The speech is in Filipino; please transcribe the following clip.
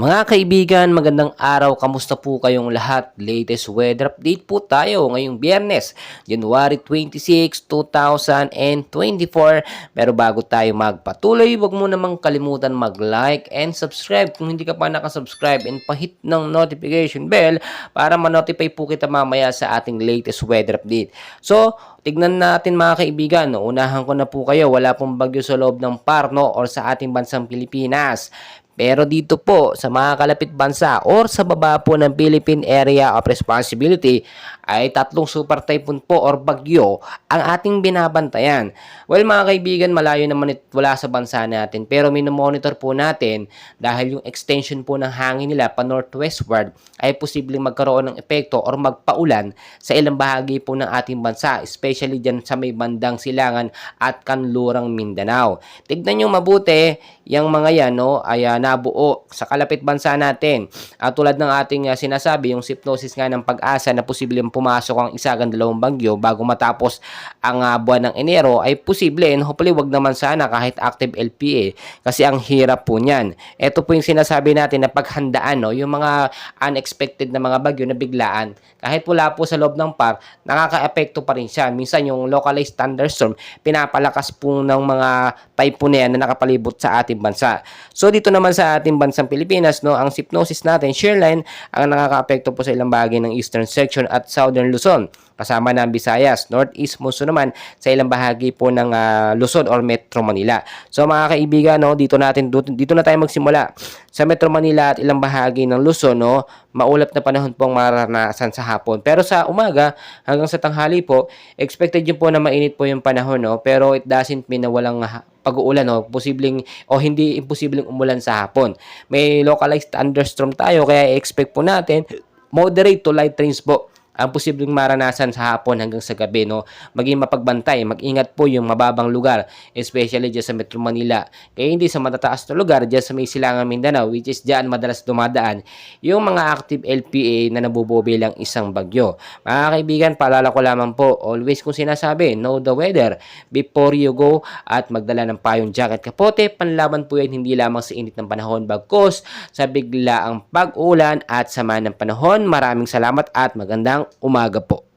Mga kaibigan, magandang araw. Kamusta po kayong lahat? Latest weather update po tayo ngayong Biyernes, January 26, 2024. Pero bago tayo magpatuloy, huwag mo namang kalimutan mag-like and subscribe kung hindi ka pa nakasubscribe, and pahit ng notification bell para ma-notify po kita mamaya sa ating latest weather update. So, tignan natin mga kaibigan, no? Unahan ko na po kayo, wala pong bagyo sa loob ng Parno or sa ating bansang Pilipinas. Pero dito po sa mga kalapit bansa or sa baba po ng Philippine Area of Responsibility ay tatlong super typhoon po or bagyo ang ating binabantayan. Well mga kaibigan, malayo naman wala sa bansa natin, pero minomonitor po natin dahil yung extension po ng hangin nila pa northwestward ay posibleng magkaroon ng epekto or magpaulan sa ilang bahagi po ng ating bansa, especially dyan sa may bandang Silangan at Kanlurang Mindanao. Tignan nyo mabuti, yung mga yan ay nabuo sa kalapit bansa natin. Tulad ng ating sinasabi, yung hypnosis nga ng Pag-asa na posibleng pumasok ang isa hanggang dalawang bagyo bago matapos ang buwan ng Enero, ay posible, and hopefully wag naman sana kahit active LPA kasi ang hirap po niyan. Ito po yung sinasabi natin na paghandaan, yung mga unexpected na mga bagyo na biglaan, kahit wala po sa loob ng par, nakaka-epekto pa rin siya. Minsan yung localized thunderstorm, pinapalakas po ng mga typhoon na yan na nakapalibot sa ating bansa. So dito naman sa ating bansang Pilipinas, ang hypnosis natin, shear line, ang nakaka-apekto po sa ilang bahagi ng eastern section at southern Luzon, kasama ng Visayas. Northeast monsoon naman sa ilang bahagi po ng Luzon or Metro Manila. So mga kaibigan, dito na tayo magsimula. Sa Metro Manila at ilang bahagi ng Luzon, maulap na panahon pong maranasan sa hapon. Pero sa umaga hanggang sa tanghali po, expected yun po na mainit po yung panahon, pero it doesn't mean na walang pag-uulan, posibleng o hindi imposibleng umulan sa hapon. May localized thunderstorm tayo, kaya expect po natin moderate to light rains po ang posibleng maranasan sa hapon hanggang sa gabi, Maging mapagbantay, mag-ingat po yung mababang lugar, especially dyan sa Metro Manila. Kaya hindi sa matataas na lugar, dyan sa may Silangan Mindanao, which is dyan madalas dumadaan yung mga active LPA na nabubuo bilang isang bagyo. Mga kaibigan, paalala ko lamang po, always kung sinasabi, know the weather before you go, at magdala ng payong jacket, kapote, panlaban po yan hindi lamang sa init ng panahon, bagkos sa biglaang pag-ulan at sama ng panahon. Maraming salamat at magandang umaga po.